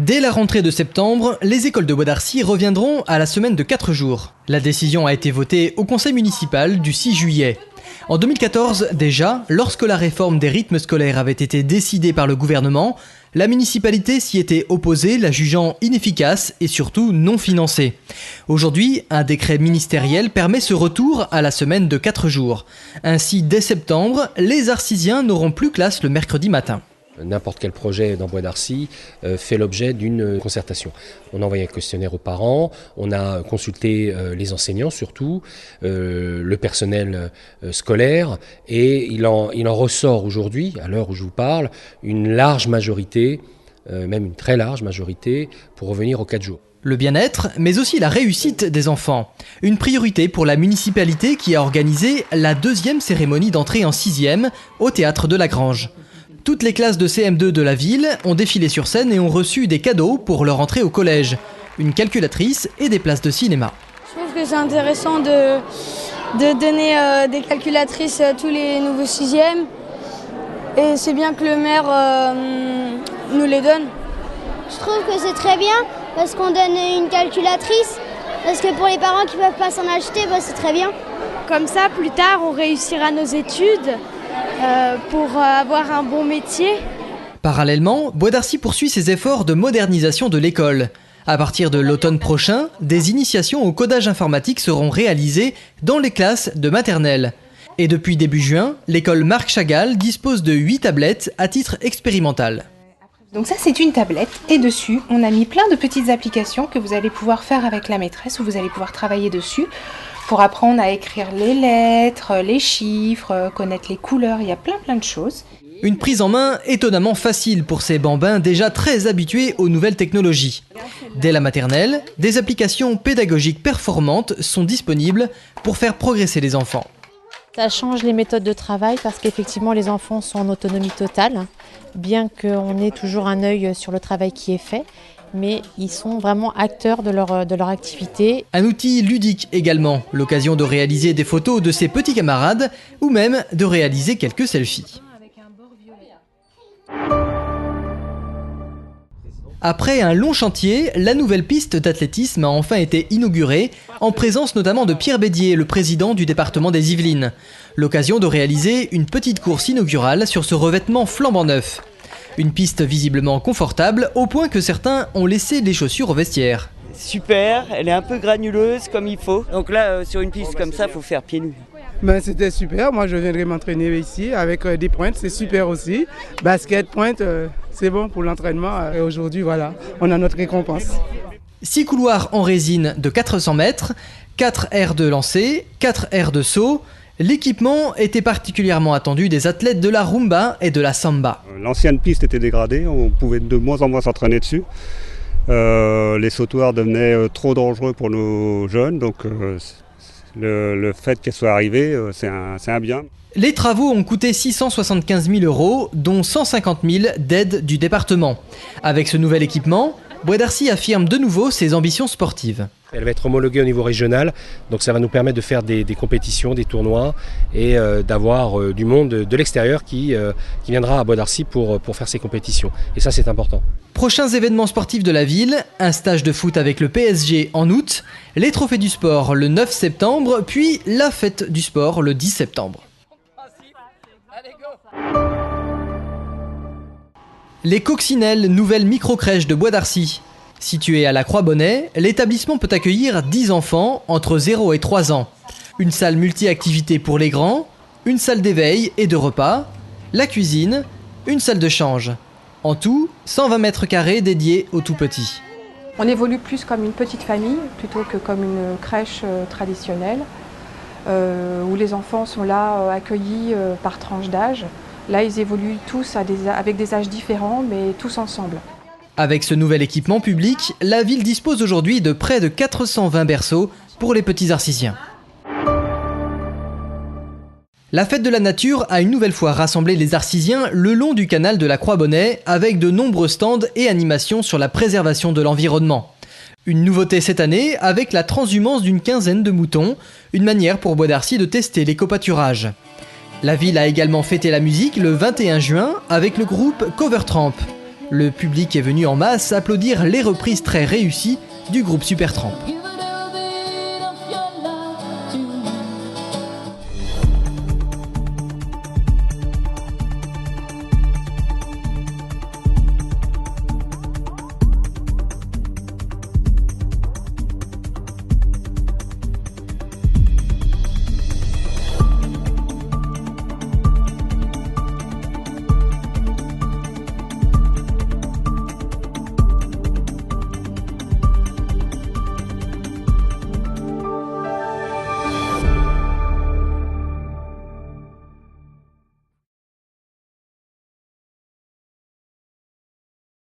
Dès la rentrée de septembre, les écoles de Bois d'Arcy reviendront à la semaine de 4 jours. La décision a été votée au conseil municipal du 6 juillet. En 2014 déjà, lorsque la réforme des rythmes scolaires avait été décidée par le gouvernement, la municipalité s'y était opposée, la jugeant inefficace et surtout non financée. Aujourd'hui, un décret ministériel permet ce retour à la semaine de 4 jours. Ainsi, dès septembre, les Arcysiens n'auront plus classe le mercredi matin. N'importe quel projet dans Bois d'Arcy fait l'objet d'une concertation. On a envoyé un questionnaire aux parents, on a consulté les enseignants surtout, le personnel scolaire, et il en ressort aujourd'hui, à l'heure où je vous parle, une large majorité, même une très large majorité, pour revenir aux 4 jours. Le bien-être, mais aussi la réussite des enfants. Une priorité pour la municipalité qui a organisé la 2e cérémonie d'entrée en 6e au théâtre de la Grange. Toutes les classes de CM2 de la ville ont défilé sur scène et ont reçu des cadeaux pour leur entrée au collège. Une calculatrice et des places de cinéma. Je trouve que c'est intéressant de donner des calculatrices à tous les nouveaux 6e. Et c'est bien que le maire nous les donne. Je trouve que c'est très bien parce qu'on donne une calculatrice. Parce que pour les parents qui ne peuvent pas s'en acheter, c'est très bien. Comme ça, plus tard, on réussira nos études. Pour avoir un bon métier. Parallèlement, Bois d'Arcy poursuit ses efforts de modernisation de l'école. À partir de l'automne prochain, des initiations au codage informatique seront réalisées dans les classes de maternelle. Et depuis début juin, l'école Marc Chagall dispose de 8 tablettes à titre expérimental. Donc ça, c'est une tablette et dessus, on a mis plein de petites applications que vous allez pouvoir faire avec la maîtresse ou vous allez pouvoir travailler dessus pour apprendre à écrire les lettres, les chiffres, connaître les couleurs, il y a plein de choses. Une prise en main étonnamment facile pour ces bambins déjà très habitués aux nouvelles technologies. Dès la maternelle, des applications pédagogiques performantes sont disponibles pour faire progresser les enfants. Ça change les méthodes de travail parce qu'effectivement les enfants sont en autonomie totale, bien qu'on ait toujours un œil sur le travail qui est fait. Mais ils sont vraiment acteurs de leur activité. Un outil ludique également, l'occasion de réaliser des photos de ses petits camarades ou même de réaliser quelques selfies. Après un long chantier, la nouvelle piste d'athlétisme a enfin été inaugurée, en présence notamment de Pierre Bédier, le président du département des Yvelines. L'occasion de réaliser une petite course inaugurale sur ce revêtement flambant neuf. Une piste visiblement confortable, au point que certains ont laissé les chaussures au vestiaire. Super, elle est un peu granuleuse comme il faut. Donc là, sur une piste comme ça, il faut faire pieds nus. C'était super, moi je viendrai m'entraîner ici avec des pointes, c'est super aussi. Basket, pointe, c'est bon pour l'entraînement. Et aujourd'hui, voilà, on a notre récompense. 6 couloirs en résine de 400 mètres, 4 aires de lancer, 4 aires de saut. L'équipement était particulièrement attendu des athlètes de la rumba et de la samba. L'ancienne piste était dégradée, on pouvait de moins en moins s'entraîner dessus. Les sautoirs devenaient trop dangereux pour nos jeunes, donc le fait qu'elle soit arrivée, c'est un bien. Les travaux ont coûté 675 000 €, dont 150 000 d'aide du département. Avec ce nouvel équipement, Bois d'Arcy affirme de nouveau ses ambitions sportives. Elle va être homologuée au niveau régional, donc ça va nous permettre de faire des compétitions, des tournois et d'avoir du monde de l'extérieur qui viendra à Bois d'Arcy pour faire ces compétitions. Et ça, c'est important. Prochains événements sportifs de la ville, un stage de foot avec le PSG en août, les trophées du sport le 9 septembre, puis la fête du sport le 10 septembre. Les Coccinelles, nouvelle micro-crèche de Bois d'Arcy. Situé à la Croix-Bonnet, l'établissement peut accueillir 10 enfants entre 0 et 3 ans. Une salle multi-activités pour les grands, une salle d'éveil et de repas, la cuisine, une salle de change. En tout, 120 mètres carrés dédiés aux tout-petits. On évolue plus comme une petite famille plutôt que comme une crèche traditionnelle, où les enfants sont là accueillis par tranche d'âge. Là, ils évoluent tous avec des âges différents, mais tous ensemble. Avec ce nouvel équipement public, la ville dispose aujourd'hui de près de 420 berceaux pour les petits Arcysiens. La fête de la nature a une nouvelle fois rassemblé les Arcysiens le long du canal de la Croix-Bonnet avec de nombreux stands et animations sur la préservation de l'environnement. Une nouveauté cette année avec la transhumance d'une quinzaine de moutons, une manière pour Bois d'Arcy de tester l'éco-pâturage. La ville a également fêté la musique le 21 juin avec le groupe Covertramp. Le public est venu en masse applaudir les reprises très réussies du groupe Supertramp.